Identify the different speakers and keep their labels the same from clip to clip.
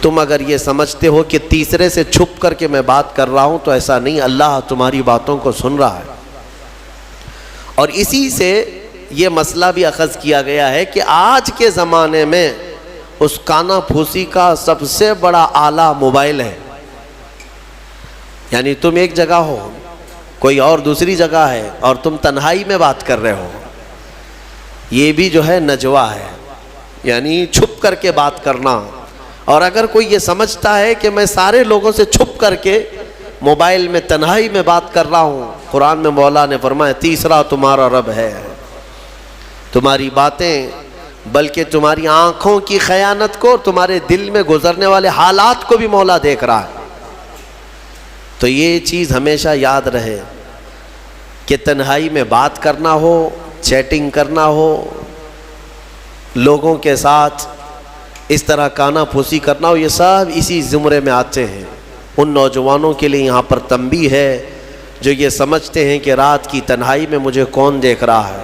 Speaker 1: تم اگر یہ سمجھتے ہو کہ تیسرے سے چھپ کر کے میں بات کر رہا ہوں تو ایسا نہیں، اللہ تمہاری باتوں کو سن رہا ہے۔ اور اسی سے یہ مسئلہ بھی اخذ کیا گیا ہے کہ آج کے زمانے میں اس کانا پھوسی کا سب سے بڑا آلہ موبائل ہے۔ یعنی تم ایک جگہ ہو، کوئی اور دوسری جگہ ہے، اور تم تنہائی میں بات کر رہے ہو، یہ بھی جو ہے نجوا ہے، یعنی چھپ کر کے بات کرنا۔ اور اگر کوئی یہ سمجھتا ہے کہ میں سارے لوگوں سے چھپ کر کے موبائل میں تنہائی میں بات کر رہا ہوں، قرآن میں مولا نے فرمایا تیسرا تمہارا رب ہے۔ تمہاری باتیں بلکہ تمہاری آنکھوں کی خیانت کو، تمہارے دل میں گزرنے والے حالات کو بھی مولا دیکھ رہا ہے۔ تو یہ چیز ہمیشہ یاد رہے کہ تنہائی میں بات کرنا ہو، چیٹنگ کرنا ہو، لوگوں کے ساتھ اس طرح کانا پھوسی کرنا ہو، یہ سب اسی زمرے میں آتے ہیں۔ ان نوجوانوں کے لیے یہاں پر تنبیہ ہے جو یہ سمجھتے ہیں کہ رات کی تنہائی میں مجھے کون دیکھ رہا ہے،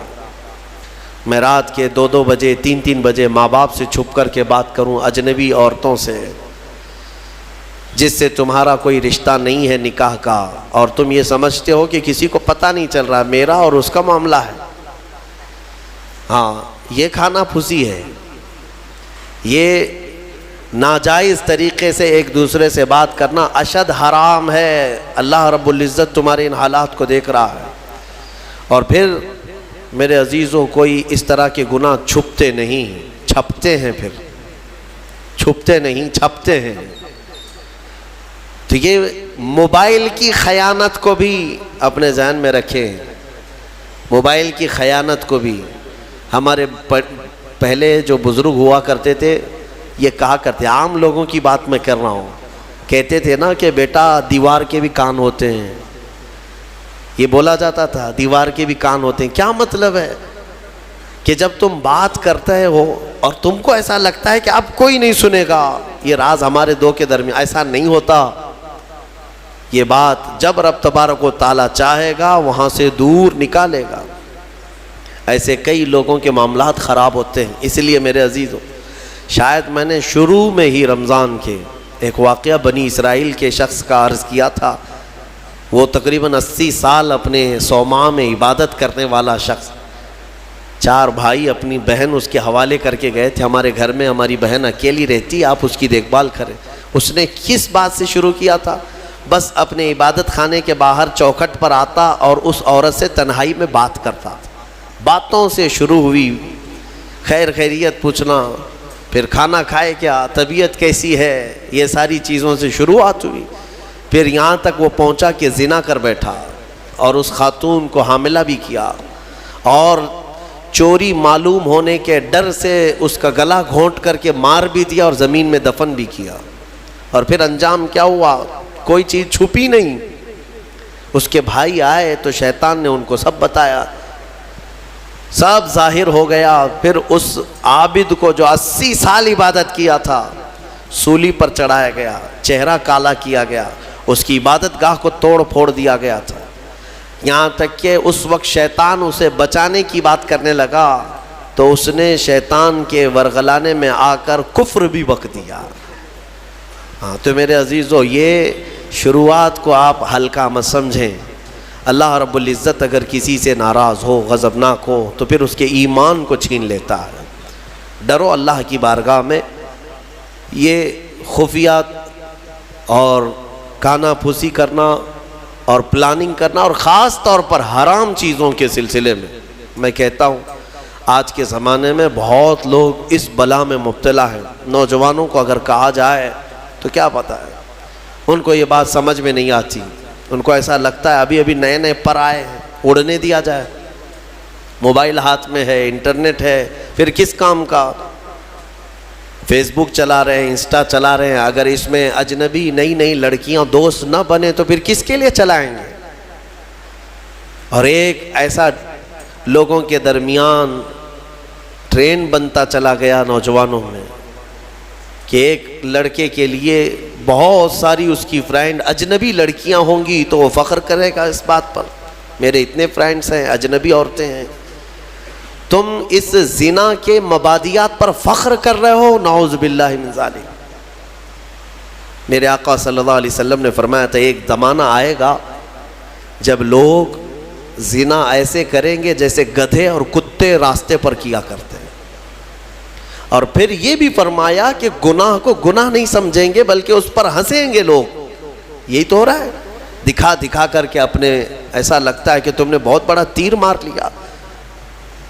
Speaker 1: میں رات کے 2 بجے 3 بجے ماں باپ سے چھپ کر کے بات کروں، اجنبی عورتوں سے جس سے تمہارا کوئی رشتہ نہیں ہے نکاح کا، اور تم یہ سمجھتے ہو کہ کسی کو پتہ نہیں چل رہا میرا اور اس کا معاملہ ہے۔ ہاں، یہ کھانا پھوسی ہے، یہ ناجائز طریقے سے ایک دوسرے سے بات کرنا اشد حرام ہے۔ اللہ رب العزت تمہارے ان حالات کو دیکھ رہا ہے۔ اور پھر میرے عزیزوں، کوئی اس طرح کے گناہ چھپتے نہیں، چھپتے ہیں، پھر چھپتے نہیں چھپتے ہیں۔ تو یہ موبائل کی خیانت کو بھی اپنے ذہن میں رکھیں، موبائل کی خیانت کو بھی۔ ہمارے پہلے جو بزرگ ہوا کرتے تھے یہ کہا کرتے، عام لوگوں کی بات میں کر رہا ہوں، کہتے تھے نا کہ بیٹا دیوار کے بھی کان ہوتے ہیں، یہ بولا جاتا تھا دیوار کے بھی کان ہوتے ہیں۔ کیا مطلب ہے کہ جب تم بات کرتے ہو اور تم کو ایسا لگتا ہے کہ اب کوئی نہیں سنے گا، یہ راز ہمارے دو کے درمیان، ایسا نہیں ہوتا۔ یہ بات جب رب تبارک و تعالیٰ چاہے گا وہاں سے دور نکالے گا۔ ایسے کئی لوگوں کے معاملات خراب ہوتے ہیں۔ اس لیے میرے عزیزوں، شاید میں نے شروع میں ہی رمضان کے ایک واقعہ بنی اسرائیل کے شخص کا عرض کیا تھا۔ وہ تقریباً 80 سال اپنے صومعہ میں عبادت کرنے والا شخص، 4 بھائی اپنی بہن اس کے حوالے کر کے گئے تھے، ہمارے گھر میں ہماری بہن اکیلی رہتی، آپ اس کی دیکھ بھال کریں۔ اس نے کس بات سے شروع کیا تھا؟ بس اپنے عبادت خانے کے باہر چوکھٹ پر آتا اور اس عورت سے تنہائی میں بات کرتا تھا۔ باتوں سے شروع ہوئی، خیر خیریت پوچھنا، پھر کھانا کھائے کیا، طبیعت کیسی ہے، یہ ساری چیزوں سے شروعات ہوئی۔ پھر یہاں تک وہ پہنچا کہ زنا کر بیٹھا اور اس خاتون کو حاملہ بھی کیا، اور چوری معلوم ہونے کے ڈر سے اس کا گلا گھونٹ کر کے مار بھی دیا اور زمین میں دفن بھی کیا۔ اور پھر انجام کیا ہوا؟ کوئی چیز چھپی نہیں۔ اس کے بھائی آئے تو شیطان نے ان کو سب بتایا، سب ظاہر ہو گیا۔ پھر اس عابد کو جو 80 سال عبادت کیا تھا سولی پر چڑھایا گیا، چہرہ کالا کیا گیا، اس کی عبادت گاہ کو توڑ پھوڑ دیا گیا تھا۔ یہاں تک کہ اس وقت شیطان اسے بچانے کی بات کرنے لگا تو اس نے شیطان کے ورغلانے میں آ کر کفر بھی بک دیا۔ ہاں، تو میرے عزیزو، یہ شروعات کو آپ ہلکا مت سمجھیں۔ اللہ رب العزت اگر کسی سے ناراض ہو، غضبناک ہو، تو پھر اس کے ایمان کو چھین لیتا ہے۔ ڈرو اللہ کی بارگاہ میں۔ یہ خفیات اور کانا پھوسی کرنا اور پلاننگ کرنا، اور خاص طور پر حرام چیزوں کے سلسلے میں کہتا ہوں آج کے زمانے میں بہت لوگ اس بلا میں مبتلا ہیں۔ نوجوانوں کو اگر کہا جائے تو کیا پتہ ہے، ان کو یہ بات سمجھ میں نہیں آتی۔ ان کو ایسا لگتا ہے ابھی نئے پر آئے ہیں، اڑنے دیا جائے۔ موبائل ہاتھ میں ہے، انٹرنیٹ ہے، پھر کس کام کا؟ فیس بک چلا رہے ہیں، انسٹا چلا رہے ہیں، اگر اس میں اجنبی نئی لڑکیاں دوست نہ بنے تو پھر کس کے لیے چلائیں گے؟ اور ایک ایسا لوگوں کے درمیان ٹرینڈ بنتا چلا گیا نوجوانوں میں کہ ایک لڑکے کے لیے بہت ساری اس کی فرینڈ اجنبی لڑکیاں ہوں گی تو وہ فخر کرے گا اس بات پر، میرے اتنے فرینڈز ہیں، اجنبی عورتیں ہیں۔ تم اس زنا کے مبادیات پر فخر کر رہے ہو، نعوذ باللہ من ذالک۔ میرے آقا صلی اللہ علیہ وسلم نے فرمایا تھا ایک زمانہ آئے گا جب لوگ زنا ایسے کریں گے جیسے گدھے اور کتے راستے پر کیا کرتے ہیں، اور پھر یہ بھی فرمایا کہ گناہ کو گناہ نہیں سمجھیں گے بلکہ اس پر ہنسیں گے لوگ۔ یہی تو ہو رہا ہے، دکھا دکھا کر کے اپنے ایسا لگتا ہے کہ تم نے بہت بڑا تیر مار لیا۔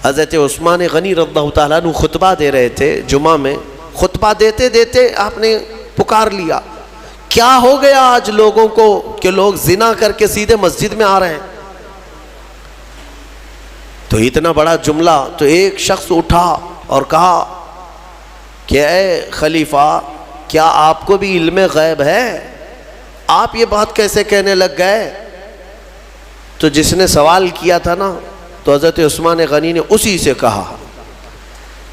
Speaker 1: حضرت عثمان غنی رضی اللہ تعالیٰ عنہ خطبہ دے رہے تھے جمعہ میں، خطبہ دیتے دیتے آپ نے پکار لیا، کیا ہو گیا آج لوگوں کو کہ لوگ زنا کر کے سیدھے مسجد میں آ رہے ہیں؟ تو اتنا بڑا جملہ، تو ایک شخص اٹھا اور کہا کہ اے خلیفہ، کیا آپ کو بھی علم غیب ہے؟ آپ یہ بات کیسے کہنے لگ گئے؟ تو جس نے سوال کیا تھا نا، تو حضرت عثمان غنی نے اسی سے کہا،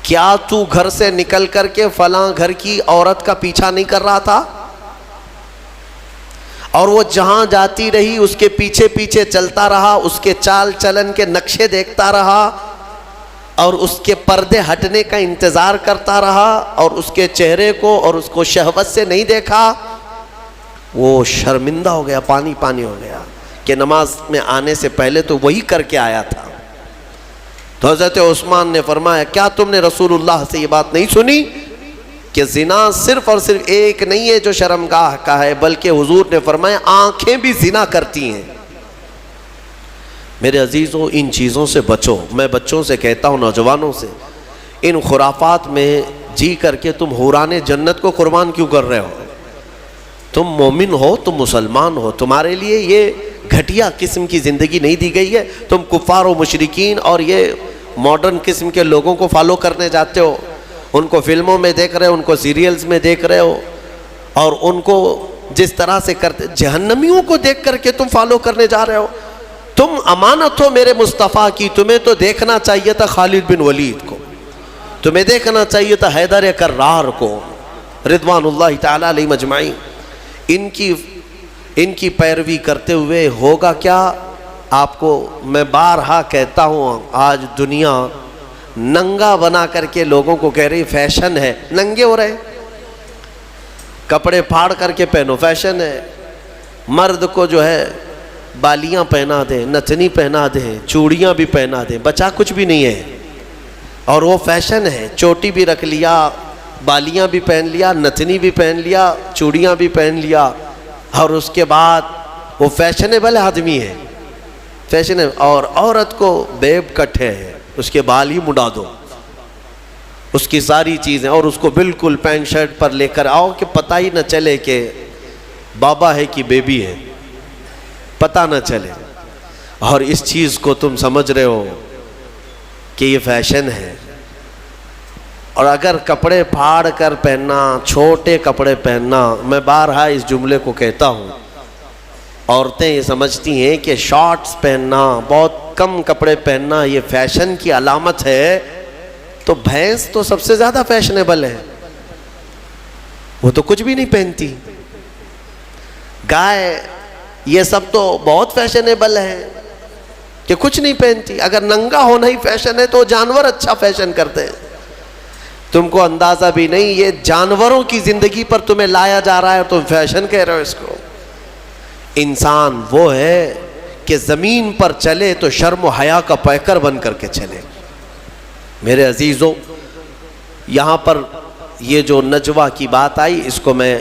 Speaker 1: کیا تو گھر سے نکل کر کے فلاں گھر کی عورت کا پیچھا نہیں کر رہا تھا؟ اور وہ جہاں جاتی رہی اس کے پیچھے پیچھے چلتا رہا، اس کے چال چلن کے نقشے دیکھتا رہا، اور اس کے پردے ہٹنے کا انتظار کرتا رہا، اور اس کے چہرے کو اور اس کو شہوت سے نہیں دیکھا؟ وہ شرمندہ ہو گیا، پانی پانی ہو گیا کہ نماز میں آنے سے پہلے تو وہی کر کے آیا تھا۔ تو حضرت عثمان نے فرمایا، کیا تم نے رسول اللہ سے یہ بات نہیں سنی کہ زنا صرف اور صرف ایک نہیں ہے جو شرمگاہ کا ہے، بلکہ حضور نے فرمایا آنکھیں بھی زنا کرتی ہیں۔ میرے عزیزوں، ان چیزوں سے بچو۔ میں بچوں سے کہتا ہوں، نوجوانوں سے، ان خرافات میں جی کر کے تم حوران جنت کو قربان کیوں کر رہے ہو؟ تم مومن ہو، تم مسلمان ہو، تمہارے لیے یہ گھٹیا قسم کی زندگی نہیں دی گئی ہے۔ تم کفار و مشرکین اور یہ ماڈرن قسم کے لوگوں کو فالو کرنے جاتے ہو، ان کو فلموں میں دیکھ رہے ہو، ان کو سیریلز میں دیکھ رہے ہو، اور ان کو جس طرح سے کرتے، جہنمیوں کو دیکھ کر کے تم فالو کرنے جا رہے ہو۔ تم امانت ہو میرے مصطفیٰ کی، تمہیں تو دیکھنا چاہیے تھا خالد بن ولید کو، تمہیں دیکھنا چاہیے تھا حیدر کرار کو، رضوان اللہ تعالی علیہ مجمعین۔ ان کی پیروی کرتے ہوئے ہوگا کیا؟ آپ کو میں بارہا کہتا ہوں، آج دنیا ننگا بنا کر کے لوگوں کو کہہ رہی فیشن ہے، ننگے ہو رہے، کپڑے پھاڑ کر کے پہنو، فیشن ہے۔ مرد کو جو ہے بالیاں پہنا دیں، نتنی پہنا دیں، چوڑیاں بھی پہنا دیں، بچا کچھ بھی نہیں ہے، اور وہ فیشن ہے۔ چوٹی بھی رکھ لیا، بالیاں بھی پہن لیا، نتنی بھی پہن لیا، چوڑیاں بھی پہن لیا، اور اس کے بعد وہ فیشنیبل آدمی ہے، فیشن ہے۔ اور عورت کو بیب کٹ ہے، اس کے بال ہی مڈا دو، اس کی ساری چیزیں، اور اس کو بالکل پینٹ شرٹ پر لے کر آؤ کہ پتہ ہی نہ چلے کہ بابا ہے کہ بیبی ہے، پتہ نہ چلے۔ اور اس چیز کو تم سمجھ رہے ہو کہ یہ فیشن ہے۔ اور اگر کپڑے پھاڑ کر پہننا، چھوٹے کپڑے پہننا، میں بارہا اس جملے کو کہتا ہوں، عورتیں یہ سمجھتی ہیں کہ شارٹس پہننا، بہت کم کپڑے پہننا یہ فیشن کی علامت ہے، تو بھینس تو سب سے زیادہ فیشنیبل ہے، وہ تو کچھ بھی نہیں پہنتی۔ گائے، یہ سب تو بہت فیشنیبل ہے کہ کچھ نہیں پہنتی۔ اگر ننگا ہونا ہی فیشن ہے تو جانور اچھا فیشن کرتے ہیں۔ تم کو اندازہ بھی نہیں، یہ جانوروں کی زندگی پر تمہیں لایا جا رہا ہے، تم فیشن کہہ رہے ہو اس کو۔ انسان وہ ہے کہ زمین پر چلے تو شرم و حیا کا پیکر بن کر کے چلے۔ میرے عزیزوں، یہاں پر یہ جو نجوہ کی بات آئی، اس کو میں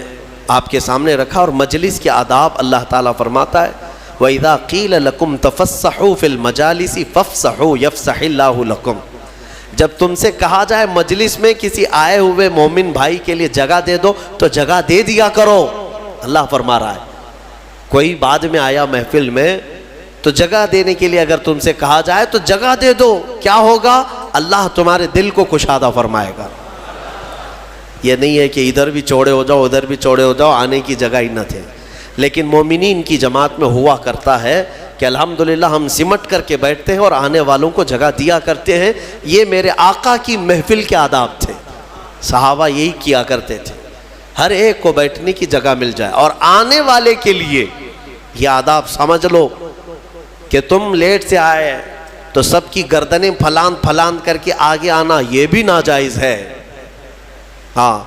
Speaker 1: آپ کے سامنے رکھا، اور مجلس کے آداب اللہ تعالیٰ فرماتا ہے وَإِذَا قِيلَ لَكُمْ تَفَسَّحُوا فِي الْمَجَالِسِ فَافْسَحُوا يَفْسَحِ اللَّهُ لَكُمْ۔ جب تم سے کہا جائے مجلس میں کسی آئے ہوئے مومن بھائی کے لیے جگہ دے دو، تو جگہ دے دیا کرو، اللہ فرما رہا ہے۔ کوئی بعد میں آیا محفل میں تو جگہ دینے کے لیے اگر تم سے کہا جائے تو جگہ دے دو، کیا ہوگا؟ اللہ تمہارے دل کو کشادہ فرمائے گا۔ یہ نہیں ہے کہ ادھر بھی چوڑے ہو جاؤ ادھر بھی چوڑے ہو جاؤ، آنے کی جگہ ہی نہ تھے۔ لیکن مومنین کی جماعت میں ہوا کرتا ہے کہ الحمدللہ ہم سمٹ کر کے بیٹھتے ہیں اور آنے والوں کو جگہ دیا کرتے ہیں۔ یہ میرے آقا کی محفل کے آداب تھے، صحابہ یہی کیا کرتے تھے، ہر ایک کو بیٹھنے کی جگہ مل جائے۔ اور آنے والے کے لیے یہ آداب سمجھ لو کہ تم لیٹ سے آئے تو سب کی گردنیں پھلان پھلان کر کے آگے آنا یہ بھی ناجائز ہے۔ ہاں،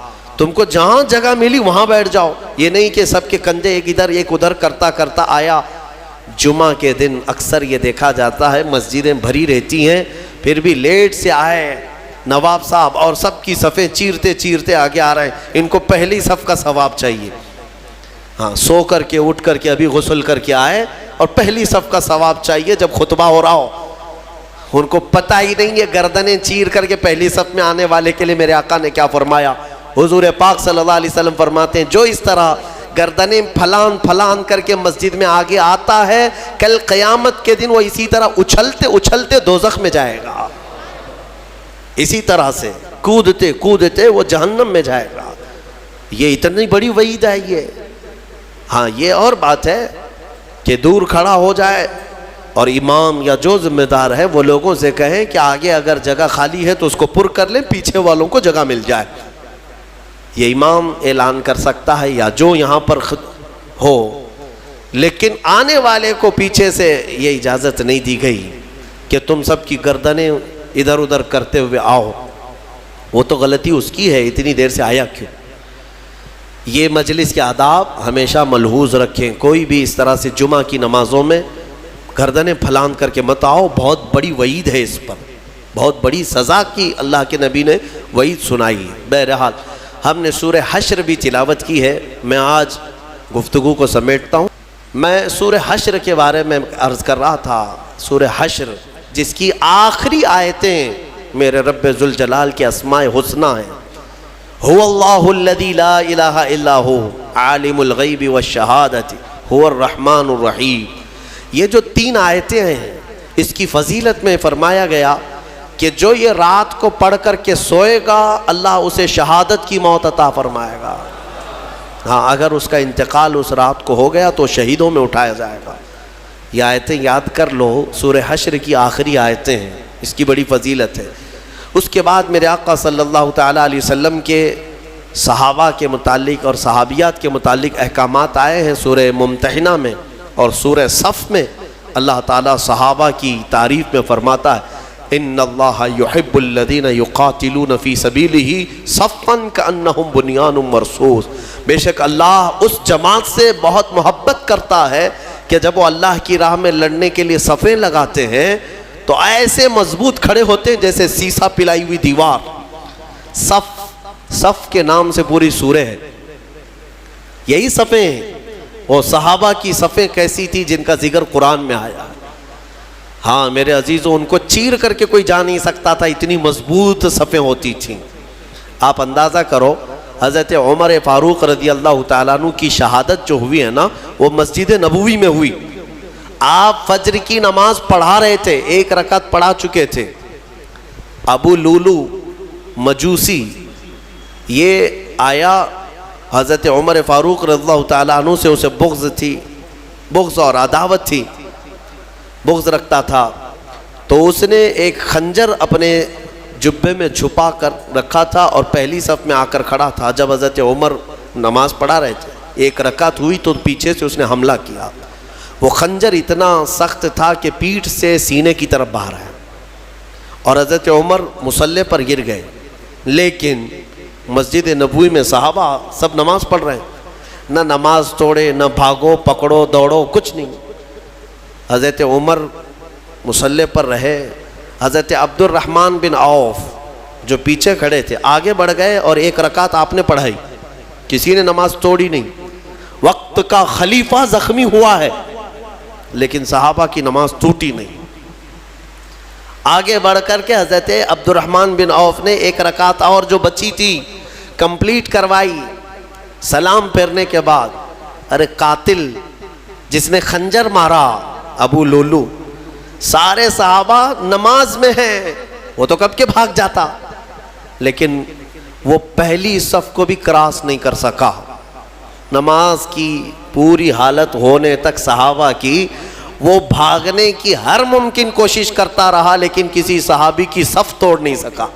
Speaker 1: تم کو جہاں جگہ ملی وہاں بیٹھ جاؤ، یہ نہیں کہ سب کے کندھے ایک ادھر ایک ادھر کرتا کرتا آیا۔ جمعہ کے دن اکثر یہ دیکھا جاتا ہے مسجدیں بھری رہتی ہیں، پھر بھی لیٹ سے آئے نواب صاحب اور سب کی صفیں چیرتے چیرتے آگے آ رہے ہیں، ان کو پہلی صف کا ثواب چاہیے۔ ہاں، سو کر کے اٹھ کر کے ابھی غسل کر کے آئے اور پہلی صف کا ثواب چاہیے جب خطبہ ہو رہا ہو۔ ان کو پتہ ہی نہیں ہے گردنیں چیر کر کے پہلی صف میں آنے والے کے لیے میرے آقا نے کیا فرمایا۔ حضور پاک صلی اللہ علیہ وسلم فرماتے ہیں جو اس طرح گردنیں پھلان پھلان کر کے مسجد میں آگے آتا ہے، کل قیامت کے دن وہ اسی طرح اچھلتے اچھلتے دوزخ میں جائے گا، اسی طرح سے کودتے کودتے وہ جہنم میں جائے گا۔ یہ اتنی بڑی وعید ہے یہ۔ ہاں، یہ اور بات ہے کہ دور کھڑا ہو جائے اور امام یا جو ذمہ دار ہے وہ لوگوں سے کہیں کہ آگے اگر جگہ خالی ہے تو اس کو پر کر لیں، پیچھے والوں کو جگہ مل جائے۔ یہ امام اعلان کر سکتا ہے یا جو یہاں پر ہو، لیکن آنے والے کو پیچھے سے یہ اجازت نہیں دی گئی کہ تم سب کی گردنیں ادھر ادھر کرتے ہوئے آؤ۔ وہ تو غلطی اس کی ہے، اتنی دیر سے آیا کیوں؟ یہ مجلس کے آداب ہمیشہ ملحوظ رکھیں، کوئی بھی اس طرح سے جمعہ کی نمازوں میں گردنیں پھلان کر کے مت آؤ، بہت بڑی وعید ہے اس پر، بہت بڑی سزا کی اللہ کے نبی نے وعید سنائی ہے۔ بہرحال ہم نے سورہ حشر بھی تلاوت کی ہے، میں آج گفتگو کو سمیٹتا ہوں۔ میں سورہ حشر کے بارے میں عرض کر رہا تھا، سورہ حشر جس کی آخری آیتیں میرے رب ذوالجلال کے اسماء حسنی ہیں، هو اللہ الذی لا الہ الا ہو عالم الغیب والشہادۃ هو الرحمن الرحیم۔ یہ جو 3 آیتیں ہیں اس کی فضیلت میں فرمایا گیا کہ جو یہ رات کو پڑھ کر کے سوئے گا اللہ اسے شہادت کی موت عطا فرمائے گا۔ ہاں، اگر اس کا انتقال اس رات کو ہو گیا تو شہیدوں میں اٹھایا جائے گا۔ یہ آیتیں یاد کر لو، سورہ حشر کی آخری آیتیں ہیں، اس کی بڑی فضیلت ہے۔ اس کے بعد میرے آقا صلی اللہ تعالیٰ علیہ وسلم کے صحابہ کے متعلق اور صحابیات کے متعلق احکامات آئے ہیں سورہ ممتحنہ میں اور سورہ صف میں۔ اللہ تعالیٰ صحابہ کی تعریف میں فرماتا ہے ان اللہ یحب الذین یقاتلون فی سبیلہ صفا کأنہم بنیان مرصوص۔ بے شک اللہ اس جماعت سے بہت محبت کرتا ہے کہ جب وہ اللہ کی راہ میں لڑنے کے لیے صفیں لگاتے ہیں تو ایسے مضبوط کھڑے ہوتے ہیں جیسے سیسا پلائی ہوئی دیوار۔ صف کے نام سے پوری سورہ ہے، یہی صفیں ہیں۔ وہ صحابہ کی صفیں کیسی تھی جن کا ذکر قرآن میں آیا۔ ہاں میرے عزیزوں، ان کو چیر کر کے کوئی جا نہیں سکتا تھا، اتنی مضبوط صفیں ہوتی تھیں۔ آپ اندازہ کرو حضرت عمر فاروق رضی اللہ تعالیٰ عنہ کی شہادت جو ہوئی ہے نا، وہ مسجد نبوی میں ہوئی۔ آپ فجر کی نماز پڑھا رہے تھے، 1 رکعت پڑھا چکے تھے۔ ابو لولو مجوسی یہ آیا، حضرت عمر فاروق رضی اللہ تعالیٰ عنہ سے اسے بغض تھی، بغض اور عداوت تھی، بغض رکھتا تھا، تو اس نے ایک خنجر اپنے جبے میں چھپا کر رکھا تھا اور پہلی صف میں آ کر کھڑا تھا۔ جب حضرت عمر نماز پڑھا رہے تھے، 1 رکعت ہوئی تو پیچھے سے اس نے حملہ کیا۔ وہ خنجر اتنا سخت تھا کہ پیٹھ سے سینے کی طرف باہر آیا اور حضرت عمر مصلی پر گر گئے۔ لیکن مسجد نبوی میں صحابہ سب نماز پڑھ رہے ہیں، نہ نماز توڑے، نہ بھاگو پکڑو دوڑو، کچھ نہیں۔ حضرت عمر مصلی پر رہے، حضرت عبد الرحمن بن عوف جو پیچھے کھڑے تھے آگے بڑھ گئے اور 1 رکعت آپ نے پڑھائی، کسی نے نماز توڑی نہیں۔ وقت کا خلیفہ زخمی ہوا ہے لیکن صحابہ کی نماز ٹوٹی نہیں۔ آگے بڑھ کر کے حضرت عبد الرحمن بن عوف نے 1 رکعت اور جو بچی تھی کمپلیٹ کروائی۔ سلام پھیرنے کے بعد ارے قاتل جس نے خنجر مارا ابو لولو، سارے صحابہ نماز میں ہیں، وہ تو کب کے بھاگ جاتا، لیکن وہ پہلی صف کو بھی کراس نہیں کر سکا۔ نماز کی پوری حالت ہونے تک صحابہ کی وہ بھاگنے کی ہر ممکن کوشش کرتا رہا لیکن کسی صحابی کی صف توڑ نہیں سکا۔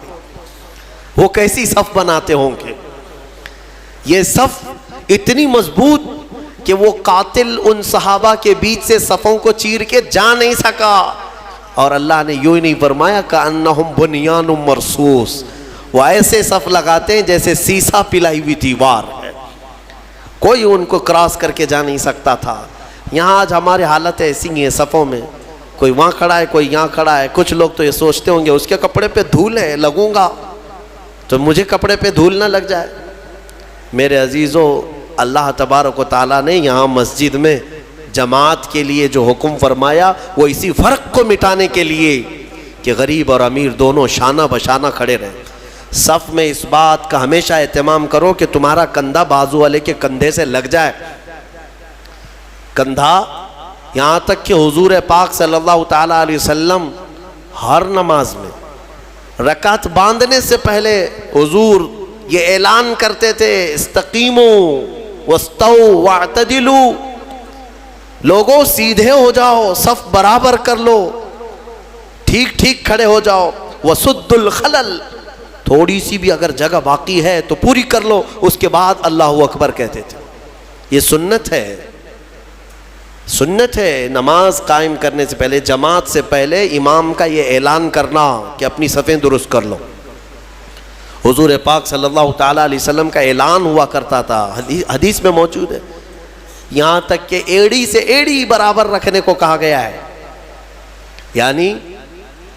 Speaker 1: وہ کیسی صف بناتے ہوں گے؟ یہ صف اتنی مضبوط کہ وہ قاتل ان صحابہ کے بیچ سے صفوں کو چیر کے جا نہیں سکا، اور اللہ نے یوں ہی نہیں فرمایا کأنہم بنیان مرصوص، وہ ایسے صف لگاتے ہیں جیسے سیسا پلائی ہوئی دیوار ہے، کوئی ان کو کراس کر کے جا نہیں سکتا تھا۔ یہاں آج ہماری حالت ایسی ہی ہے، صفوں میں کوئی وہاں کھڑا ہے، کوئی یہاں کھڑا ہے۔ کچھ لوگ تو یہ سوچتے ہوں گے اس کے کپڑے پہ دھول ہے، لگوں گا تو مجھے کپڑے پہ دھول نہ لگ جائے۔ میرے عزیزو، اللہ تبارک و تعالیٰ نے یہاں مسجد میں جماعت کے لیے جو حکم فرمایا وہ اسی فرق کو مٹانے کے لیے کہ غریب اور امیر دونوں شانہ بشانہ کھڑے رہیں۔ صف میں اس بات کا ہمیشہ اہتمام کرو کہ تمہارا کندھا بازو والے کے کندھے سے لگ جائے، کندھا، یہاں تک کہ حضور پاک صلی اللہ تعالیٰ علیہ وسلم ہر نماز میں رکعت باندھنے سے پہلے حضور یہ اعلان کرتے تھے، استقیموا واستووا واعتدلوا، لوگوں سیدھے ہو جاؤ، صف برابر کر لو، ٹھیک ٹھیک کھڑے ہو جاؤ، وسدوا الخلل، تھوڑی سی بھی اگر جگہ باقی ہے تو پوری کر لو، اس کے بعد اللہ اکبر کہتے تھے۔ یہ سنت ہے، سنت ہے نماز قائم کرنے سے پہلے، جماعت سے پہلے امام کا یہ اعلان کرنا کہ اپنی صفیں درست کر لو۔ حضور پاک صلی اللہ تعالیٰ علیہ وسلم کا اعلان ہوا کرتا تھا، حدیث میں موجود ہے، یہاں تک کہ ایڑی سے ایڑی برابر رکھنے کو کہا گیا ہے۔ یعنی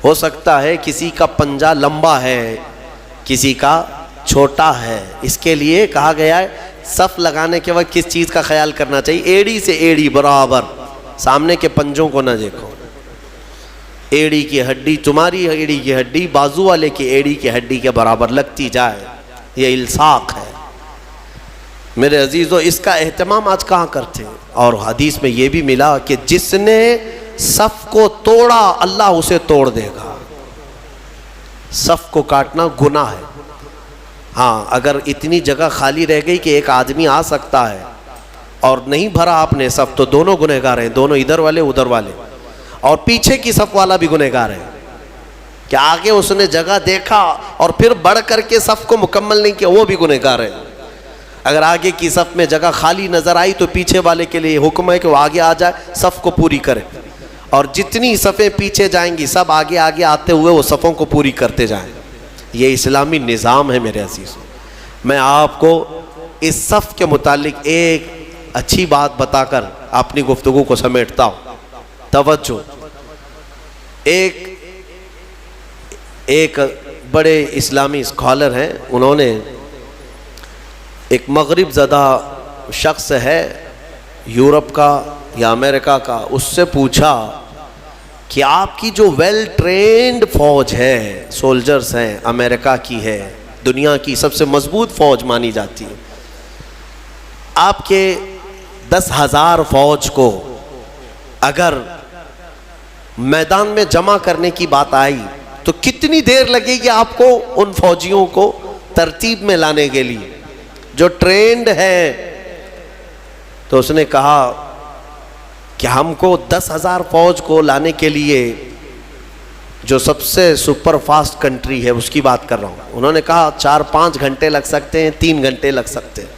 Speaker 1: ہو سکتا ہے کسی کا پنجہ لمبا ہے، کسی کا چھوٹا ہے، اس کے لیے کہا گیا ہے صف لگانے کے وقت کس چیز کا خیال کرنا چاہیے، ایڑی سے ایڑی برابر، سامنے کے پنجوں کو نہ دیکھو۔ ایڑی کی ہڈی، تمہاری ایڑی کی ہڈی بازو والے کی ایڑی کی ہڈی کے برابر لگتی جائے، یہ الصاق ہے۔ میرے عزیزو، اس کا اہتمام آج کہاں کرتے ہیں؟ اور حدیث میں یہ بھی ملا کہ جس نے صف کو توڑا اللہ اسے توڑ دے گا۔ صف کو کاٹنا گناہ ہے۔ ہاں، اگر اتنی جگہ خالی رہ گئی کہ ایک آدمی آ سکتا ہے اور نہیں بھرا آپ نے صف، تو دونوں گنہگار ہیں، دونوں ادھر والے ادھر والے، اور پیچھے کی صف والا بھی گنہگار ہے کہ آگے اس نے جگہ دیکھا اور پھر بڑھ کر کے صف کو مکمل نہیں کیا، وہ بھی گنہگار ہے۔ اگر آگے کی صف میں جگہ خالی نظر آئی تو پیچھے والے کے لیے حکم ہے کہ وہ آگے آ جائے، صف کو پوری کرے، اور جتنی صفیں پیچھے جائیں گی سب آگے آگے آتے ہوئے وہ صفوں کو پوری کرتے جائیں۔ یہ اسلامی نظام ہے میرے عزیز۔ میں آپ کو اس صف کے متعلق ایک اچھی بات بتا کر اپنی گفتگو کو سمیٹتا ہوں۔ توجہ، ایک بڑے اسلامی اسکالر ہیں، انہوں نے ایک مغرب زدہ شخص ہے یورپ کا یا امریکہ کا، اس سے پوچھا کہ آپ کی جو ویل ٹرینڈ فوج ہے، سولجرز ہیں، امریکہ کی ہے، دنیا کی سب سے مضبوط فوج مانی جاتی ہے، آپ کے 10,000 فوج کو اگر میدان میں جمع کرنے کی بات آئی تو کتنی دیر لگے گی آپ کو ان فوجیوں کو ترتیب میں لانے کے لیے جو ٹرینڈ ہے؟ تو اس نے کہا کہ ہم کو 10,000 فوج کو لانے کے لیے جو سب سے سپر فاسٹ کنٹری ہے اس کی بات کر رہا ہوں، انہوں نے کہا 4-5 گھنٹے لگ سکتے ہیں، 3 گھنٹے لگ سکتے ہیں،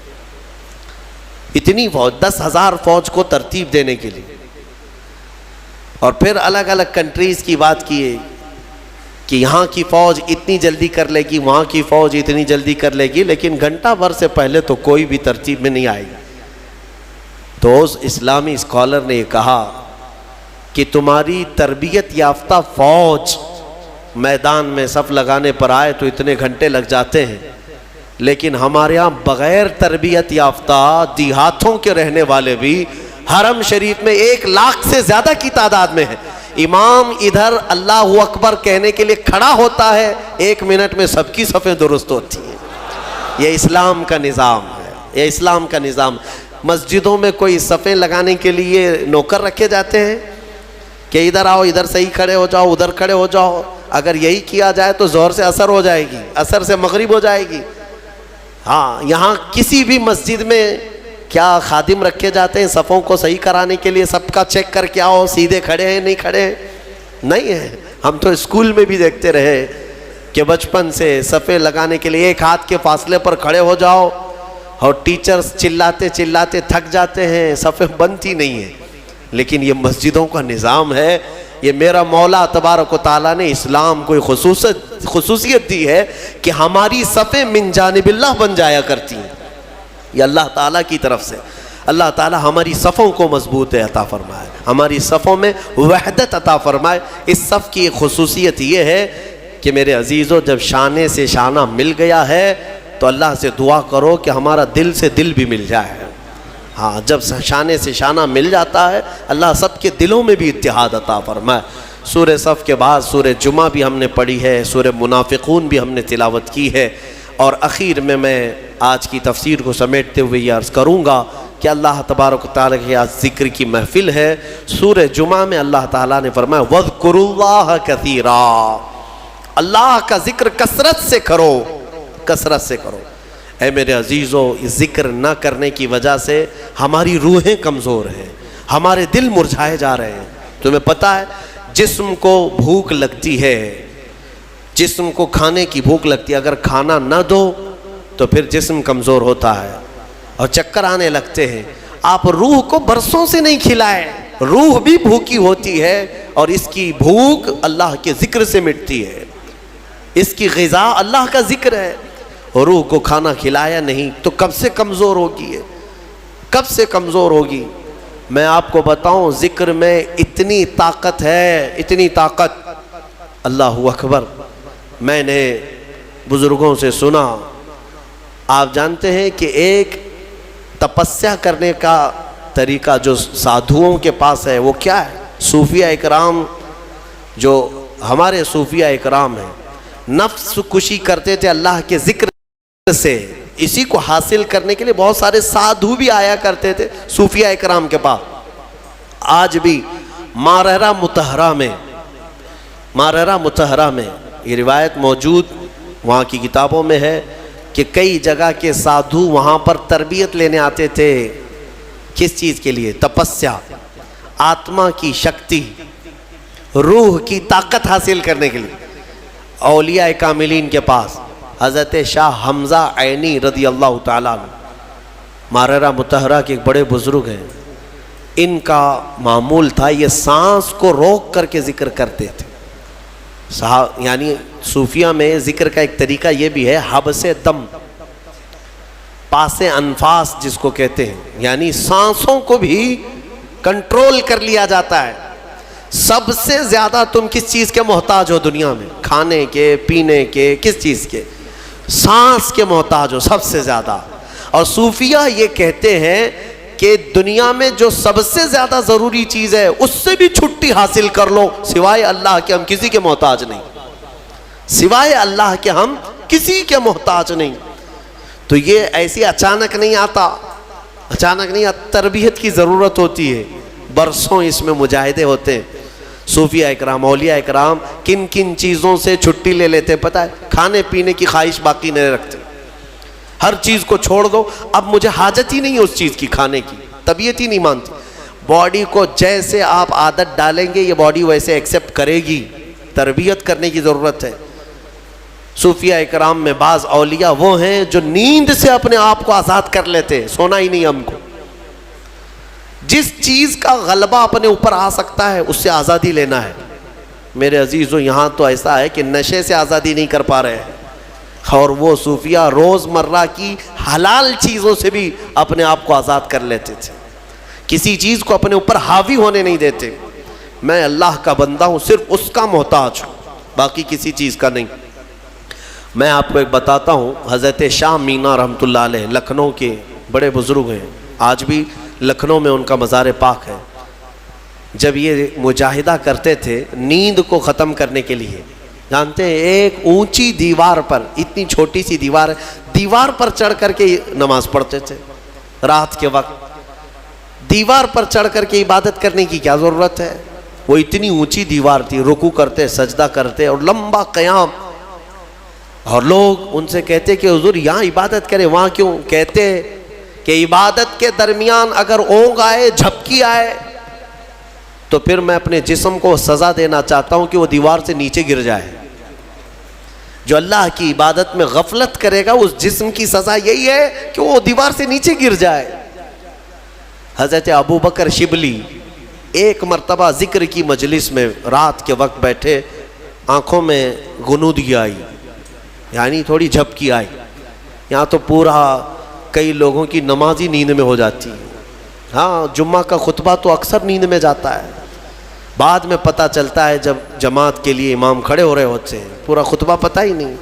Speaker 1: اتنی فوج، 10,000 فوج کو ترتیب دینے کے لیے۔ اور پھر الگ الگ کنٹریز کی بات کیے کہ یہاں کی فوج اتنی جلدی کر لے گی، وہاں کی فوج اتنی جلدی کر لے گی، لیکن گھنٹہ بھر سے پہلے تو کوئی بھی ترتیب میں نہیں آئے گی۔ تو اس اسلامی اسکالر نے یہ کہا کہ تمہاری تربیت یافتہ فوج میدان میں صف لگانے پر آئے تو اتنے گھنٹے لگ جاتے ہیں، لیکن ہمارے ہاں بغیر تربیت یافتہ دیہاتوں کے رہنے والے بھی حرم شریف میں 1 لاکھ سے زیادہ کی تعداد میں ہیں۔ امام ادھر اللہ اکبر کہنے کے لیے کھڑا ہوتا ہے، 1 منٹ میں سب کی صفیں درست ہوتی ہیں۔ یہ اسلام کا نظام ہے، یہ اسلام کا نظام۔ مسجدوں میں کوئی صفیں لگانے کے لیے نوکر رکھے جاتے ہیں کہ ادھر آؤ، ادھر صحیح کھڑے ہو جاؤ، ادھر کھڑے ہو جاؤ؟ اگر یہی کیا جائے تو ظہر سے عصر ہو جائے گی، عصر سے مغرب ہو جائے گی۔ ہاں، یہاں کسی بھی مسجد میں کیا خادم رکھے جاتے ہیں صفوں کو صحیح کرانے کے لیے، سب کا چیک کر کے آؤ سیدھے کھڑے ہیں نہیں کھڑے ہیں؟ نہیں ہے۔ ہم تو اسکول میں بھی دیکھتے رہے کہ بچپن سے صفیں لگانے کے لیے 1 ہاتھ کے فاصلے پر کھڑے ہو جاؤ، اور ٹیچرز چلاتے چلاتے تھک جاتے ہیں، صفیں بنتی نہیں ہیں۔ لیکن یہ مسجدوں کا نظام ہے یہ میرا مولا تبارک و تعالیٰ نے اسلام کو خصوصیت دی ہے کہ ہماری صفیں من جانب اللہ بن جایا کرتی ہیں. یہ اللہ تعالیٰ کی طرف سے. اللہ تعالیٰ ہماری صفوں کو مضبوط عطا فرمائے, ہماری صفوں میں وحدت عطا فرمائے. اس صف کی ایک خصوصیت یہ ہے کہ میرے عزیزو, جب شانے سے شانہ مل گیا ہے تو اللہ سے دعا کرو کہ ہمارا دل سے دل بھی مل جائے. ہاں, جب شانے سے شانہ مل جاتا ہے اللہ سب کے دلوں میں بھی اتحاد عطا فرمائے. سورہ صف کے بعد سورہ جمعہ بھی ہم نے پڑھی ہے, سورہ منافقون بھی ہم نے تلاوت کی ہے, اور اخیر میں آج کی تفسیر کو سمیٹتے ہوئے یہ عرض کروں گا کہ اللہ تبارک و تعالیٰ کی آج ذکر کی محفل ہے. سورہ جمعہ میں اللہ تعالیٰ نے فرمایا وَاذْكُرُوا اللَّهَ كَثِيرًا, اللہ کا ذکر کثرت سے کرو, کثرت سے کرو. اے میرے عزیزو, ذکر نہ کرنے کی وجہ سے ہماری روحیں کمزور ہیں, ہمارے دل مرجھائے جا رہے ہیں. تمہیں پتہ ہے جسم کو بھوک لگتی ہے, جسم کو کھانے کی بھوک لگتی ہے, اگر کھانا نہ دو تو پھر جسم کمزور ہوتا ہے اور چکر آنے لگتے ہیں. آپ روح کو برسوں سے نہیں کھلائے, روح بھی بھوکی ہوتی ہے اور اس کی بھوک اللہ کے ذکر سے مٹتی ہے. اس کی غذا اللہ کا ذکر ہے. روح کو کھانا کھلایا نہیں تو کب سے کمزور ہوگی, کب سے کمزور ہوگی. میں آپ کو بتاؤں ذکر میں اتنی طاقت ہے, اتنی طاقت. اللہ اکبر. میں نے بزرگوں سے سنا, آپ جانتے ہیں کہ ایک تپسیا کرنے کا طریقہ جو سادھوؤں کے پاس ہے وہ کیا ہے؟ صوفیہ اکرام, جو ہمارے صوفیہ اکرام ہیں, نفس کشی کرتے تھے اللہ کے ذکر سے. اسی کو حاصل کرنے کے لیے بہت سارے سادھو بھی آیا کرتے تھے صوفیہ اکرام کے پاس. آج بھی ماررہ مطہرہ میں یہ روایت موجود وہاں کی کتابوں میں ہے کہ کئی جگہ کے سادھو وہاں پر تربیت لینے آتے تھے. کس چیز کے لیے؟ تپسیا, آتما کی شکتی, روح کی طاقت حاصل کرنے کے لیے. اولیاء کاملین کے پاس حضرت شاہ حمزہ عینی رضی اللہ تعالیٰ عنہ ماررہ مطہرہ کے ایک بڑے بزرگ ہیں. ان کا معمول تھا یہ سانس کو روک کر کے ذکر کرتے تھے. یعنی صوفیہ میں ذکر کا ایک طریقہ یہ بھی ہے حبس دم, پاس انفاس جس کو کہتے ہیں, یعنی سانسوں کو بھی کنٹرول کر لیا جاتا ہے. سب سے زیادہ تم کس چیز کے محتاج ہو دنیا میں؟ کھانے کے, پینے کے, کس چیز کے؟ سانس کے محتاج ہو سب سے زیادہ. اور صوفیہ یہ کہتے ہیں کہ دنیا میں جو سب سے زیادہ ضروری چیز ہے اس سے بھی چھٹی حاصل کر لو, سوائے اللہ کے ہم کسی کے محتاج نہیں, سوائے اللہ کے ہم کسی کے محتاج نہیں. تو یہ ایسی اچانک نہیں آتا, اچانک نہیں آتا, تربیت کی ضرورت ہوتی ہے, برسوں اس میں مجاہدے ہوتے ہیں. صوفیہ اکرام, اولیاء اکرام کن کن چیزوں سے چھٹی لے لیتے پتہ ہے؟ کھانے پینے کی خواہش باقی نہیں رکھتے, ہر چیز کو چھوڑ دو, اب مجھے حاجت ہی نہیں ہے اس چیز کی, کھانے کی طبیعت ہی نہیں مانتی. باڈی کو جیسے آپ عادت ڈالیں گے یہ باڈی ویسے ایکسیپٹ کرے گی, تربیت کرنے کی ضرورت ہے. صوفیہ اکرام میں بعض اولیاء وہ ہیں جو نیند سے اپنے آپ کو آزاد کر لیتے, سونا ہی نہیں ہم کو. جس چیز کا غلبہ اپنے اوپر آ سکتا ہے اس سے آزادی لینا ہے. میرے عزیزو, یہاں تو ایسا ہے کہ نشے سے آزادی نہیں کر پا رہے ہیں, اور وہ صوفیہ روز مرہ کی حلال چیزوں سے بھی اپنے آپ کو آزاد کر لیتے تھے, کسی چیز کو اپنے اوپر حاوی ہونے نہیں دیتے. میں اللہ کا بندہ ہوں, صرف اس کا محتاج ہوں, باقی کسی چیز کا نہیں. میں آپ کو ایک بتاتا ہوں, حضرت شاہ مینا رحمۃ اللہ علیہ لکھنؤ کے بڑے بزرگ ہیں, آج بھی لکھنؤ میں ان کا مزار پاک ہے. جب یہ مجاہدہ کرتے تھے نیند کو ختم کرنے کے لیے, جانتے ہیں ایک اونچی دیوار پر, اتنی چھوٹی سی دیوار ہے, دیوار پر چڑھ کر کے نماز پڑھتے تھے رات کے وقت. دیوار پر چڑھ کر کے عبادت کرنے کی کیا ضرورت ہے؟ وہ اتنی اونچی دیوار تھی, رکوع کرتے, سجدہ کرتے اور لمبا قیام. اور لوگ ان سے کہتے کہ حضور یہاں عبادت کریں, وہاں کیوں؟ کہتے کہ عبادت کے درمیان اگر اونگ آئے, جھپکی آئے, تو پھر میں اپنے جسم کو سزا دینا چاہتا ہوں کہ وہ دیوار سے نیچے گر جائے. جو اللہ کی عبادت میں غفلت کرے گا اس جسم کی سزا یہی ہے کہ وہ دیوار سے نیچے گر جائے. حضرت ابو بکر شبلی ایک مرتبہ ذکر کی مجلس میں رات کے وقت بیٹھے، آنکھوں میں غنودگی آئی، یعنی تھوڑی جھپکی آئی. یہاں تو پورا کئی لوگوں کی نماز ہی نیند میں ہو جاتی ہے. ہاں جمعہ کا خطبہ تو اکثر نیند میں جاتا ہے، بعد میں پتہ چلتا ہے جب جماعت کے لیے امام کھڑے ہو رہے ہوتے ہیں، پورا خطبہ پتہ ہی نہیں.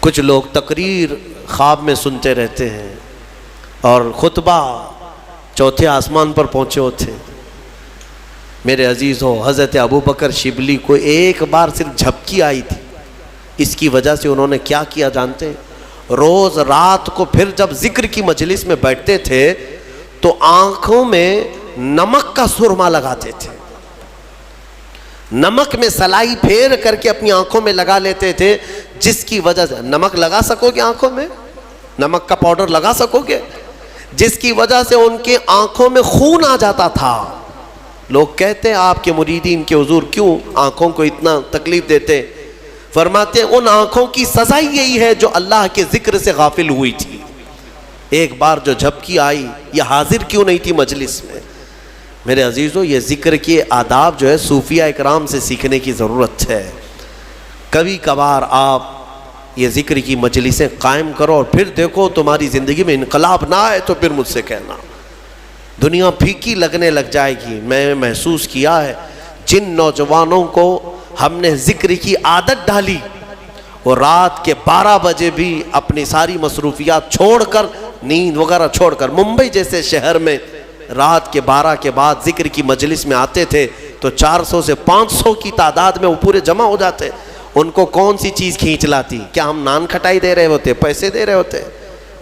Speaker 1: کچھ لوگ تقریر خواب میں سنتے رہتے ہیں اور خطبہ چوتھے آسمان پر پہنچے ہوتے ہیں. میرے عزیزو، حضرت ابوبکر شبلی کو ایک بار صرف جھپکی آئی تھی، اس کی وجہ سے انہوں نے کیا کیا جانتے ہیں؟ روز رات کو پھر جب ذکر کی مجلس میں بیٹھتے تھے تو آنکھوں میں نمک کا سرما لگاتے تھے، نمک میں سلائی پھیر کر کے اپنی آنکھوں میں لگا لیتے تھے، جس کی وجہ سے نمک لگا سکو گے آنکھوں میں، نمک کا پاؤڈر لگا سکو گے، جس کی وجہ سے ان کے آنکھوں میں خون آ جاتا تھا. لوگ کہتے ہیں آپ کے مریدین کے حضور کیوں آنکھوں کو اتنا تکلیف دیتے؟ فرماتے ہیں ان آنکھوں کی سزا یہی ہے جو اللہ کے ذکر سے غافل ہوئی تھی. ایک بار جو جھپکی آئی، یہ حاضر کیوں نہیں تھی مجلس میں؟ میرے عزیزو، یہ ذکر کے آداب جو ہے صوفیاء اکرام سے سیکھنے کی ضرورت ہے. کبھی کبھار آپ یہ ذکر کی مجلسیں قائم کرو اور پھر دیکھو تمہاری زندگی میں انقلاب نہ آئے تو پھر مجھ سے کہنا. دنیا پھیکی لگنے لگ جائے گی. میں محسوس کیا ہے جن نوجوانوں کو ہم نے ذکر کی عادت ڈالی، وہ رات کے 12 بجے بھی اپنی ساری مصروفیات چھوڑ کر، نیند وغیرہ چھوڑ کر، ممبئی جیسے شہر میں رات کے 12 کے بعد ذکر کی مجلس میں آتے تھے تو 400 سے 500 کی تعداد میں وہ پورے جمع ہو جاتے. ان کو کون سی چیز کھینچ لاتی؟ کیا ہم نان کھٹائی دے رہے ہوتے، پیسے دے رہے ہوتے؟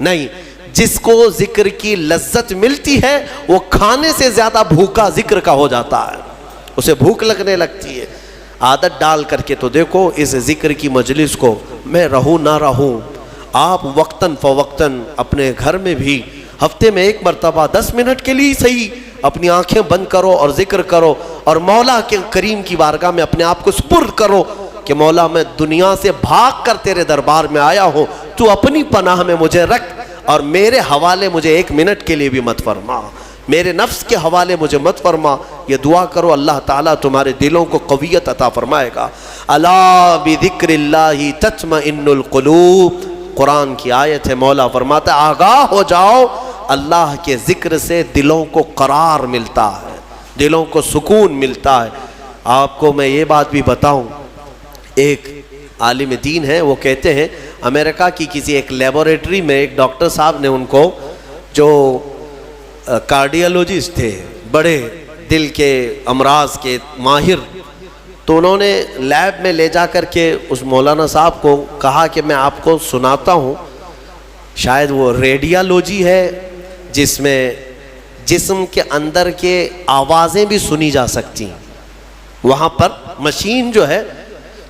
Speaker 1: نہیں. جس کو ذکر کی لذت ملتی ہے وہ کھانے سے زیادہ بھوکا ذکر کا ہو جاتا ہے، اسے بھوک لگنے لگتی ہے. عادت ڈال کر کے تو دیکھو اس ذکر کی مجلس کو. میں رہوں نہ رہوں، آپ وقتاً فوقتاً اپنے گھر میں بھی ہفتے میں ایک مرتبہ 10 منٹ کے لیے صحیح اپنی آنکھیں بند کرو اور ذکر کرو اور مولا کے کریم کی بارگاہ میں اپنے آپ کو سپرد کرو کہ مولا میں دنیا سے بھاگ کر تیرے دربار میں آیا ہوں، تو اپنی پناہ میں مجھے رکھ اور میرے حوالے مجھے 1 منٹ کے لیے بھی مت فرما، میرے نفس کے حوالے مجھے مت فرما. یہ دعا کرو، اللہ تعالیٰ تمہارے دلوں کو قویت عطا فرمائے گا. الا بذکر اللہ تطمئن القلوب، قرآن کی آیت ہے. مولا فرماتا ہے آگاہ ہو جاؤ، اللہ کے ذکر سے دلوں کو قرار ملتا ہے، دلوں کو سکون ملتا ہے. آپ کو میں یہ بات بھی بتاؤں، ایک عالم دین ہے، وہ کہتے ہیں امریکہ کی کسی ایک لیبوریٹری میں ایک ڈاکٹر صاحب نے ان کو، جو کارڈیالوجسٹ تھے، بڑے دل کے امراض کے ماہر، تو انہوں نے لیب میں لے جا کر کے اس مولانا صاحب کو کہا کہ میں آپ کو سناتا ہوں، شاید وہ ریڈیالوجی ہے جس میں جسم کے اندر کے آوازیں بھی سنی جا سکتی ہیں. وہاں پر مشین جو ہے،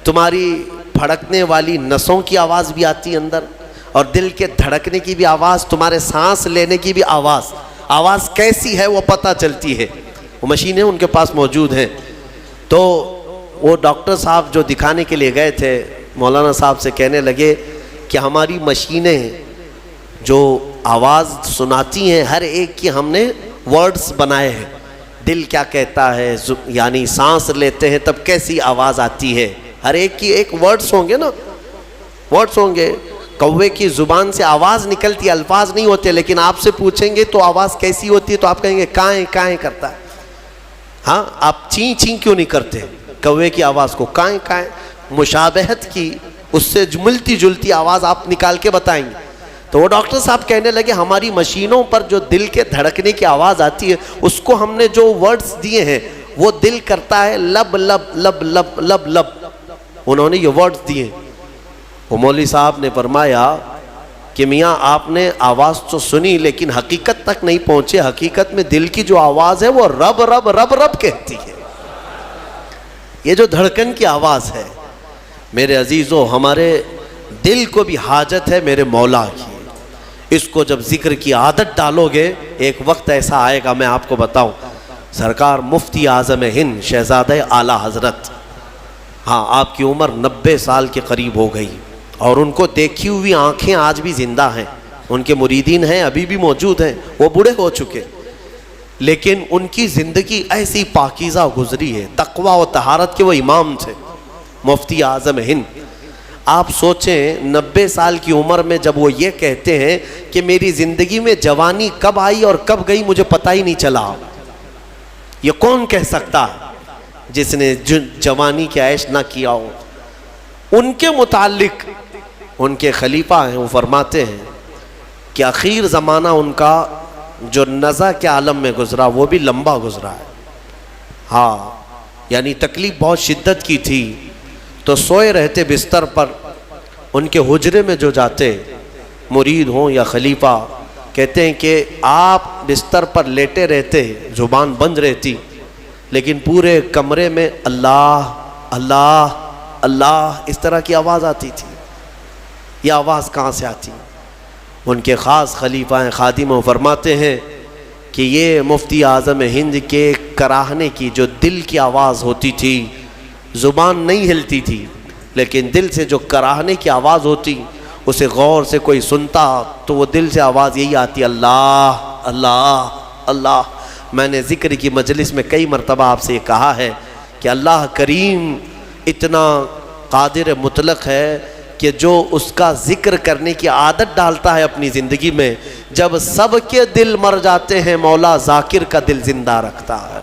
Speaker 1: تمہاری پھڑکنے والی نسوں کی آواز بھی آتی ہے اندر، اور دل کے دھڑکنے کی بھی آواز، تمہارے سانس لینے کی بھی آواز کیسی ہے وہ پتہ چلتی ہے. وہ مشینیں ان کے پاس موجود ہیں. تو وہ ڈاکٹر صاحب جو دکھانے کے لیے گئے تھے، مولانا صاحب سے کہنے لگے کہ ہماری مشینیں جو آواز سناتی ہیں، ہر ایک کی ہم نے ورڈز بنائے ہیں. دل کیا کہتا ہے، یعنی سانس لیتے ہیں تب کیسی آواز آتی ہے، ہر ایک کی ایک ورڈز ہوں گے نا، ورڈز ہوں گے. کوے کی زبان سے آواز نکلتی، الفاظ نہیں ہوتے، لیکن آپ سے پوچھیں گے تو آواز کیسی ہوتی ہے تو آپ کہیں گے کائیں کائیں کرتا ہے. ہاں، آپ چین چین کیوں نہیں کرتے؟ کوے کی آواز کو کائیں کائیں، مشابہت کی اس سے ملتی جلتی آواز آپ نکال کے بتائیں گے. تو وہ ڈاکٹر صاحب کہنے لگے ہماری مشینوں پر جو دل کے دھڑکنے کی آواز آتی ہے، اس کو ہم نے جو ورڈز دیے ہیں وہ دل کرتا ہے لب لب لب لب لب لب. انہوں نے یہ ورڈز دیے. وہ مولوی صاحب نے فرمایا کہ میاں آپ نے آواز تو سنی لیکن حقیقت تک نہیں پہنچے. حقیقت میں دل کی جو آواز ہے وہ رب رب رب رب کہتی ہے. یہ جو دھڑکن کی آواز ہے میرے عزیزو، ہمارے دل کو بھی حاجت ہے میرے مولا کی. اس کو جب ذکر کی عادت ڈالو گے، ایک وقت ایسا آئے گا، میں آپ کو بتاؤں، سرکار مفتی اعظم ہند شہزادہ اعلیٰ حضرت، ہاں آپ کی عمر 90 سال کے قریب ہو گئی، اور ان کو دیکھی ہوئی آنکھیں آج بھی زندہ ہیں. ان کے مریدین ہیں، ابھی بھی موجود ہیں، وہ بوڑھے ہو چکے. لیکن ان کی زندگی ایسی پاکیزہ گزری ہے، تقوی و طہارت کے وہ امام تھے، مفتی اعظم ہند۔ آپ سوچیں 90 سال کی عمر میں جب وہ یہ کہتے ہیں کہ میری زندگی میں جوانی کب آئی اور کب گئی مجھے پتہ ہی نہیں چلا، یہ کون کہہ سکتا ہے جس نے جوانی کی عیش نہ کیا ہو؟ ان کے متعلق ان کے خلیفہ ہیں، وہ فرماتے ہیں کہ اخیر زمانہ ان کا جو نزع کے عالم میں گزرا وہ بھی لمبا گزرا ہے۔ ہاں، یعنی تکلیف بہت شدت کی تھی، تو سوئے رہتے بستر پر، ان کے حجرے میں جو جاتے مرید ہوں یا خلیفہ، کہتے ہیں کہ آپ بستر پر لیٹے رہتے، زبان بند رہتی، لیکن پورے کمرے میں اللہ اللہ اللہ اس طرح کی آواز آتی تھی۔ یہ آواز کہاں سے آتی؟ ان کے خاص خلیفہ ہیں، خادم ہیں، فرماتے ہیں کہ یہ مفتی اعظم ہند کے کراہنے کی جو دل کی آواز ہوتی تھی، زبان نہیں ہلتی تھی، لیکن دل سے جو کراہنے کی آواز ہوتی، اسے غور سے کوئی سنتا تو وہ دل سے آواز یہی آتی، اللہ اللہ اللہ۔ میں نے ذکر کی مجلس میں کئی مرتبہ آپ سے یہ کہا ہے کہ اللہ کریم اتنا قادر مطلق ہے کہ جو اس کا ذکر کرنے کی عادت ڈالتا ہے اپنی زندگی میں، جب سب کے دل مر جاتے ہیں مولا ذاکر کا دل زندہ رکھتا ہے۔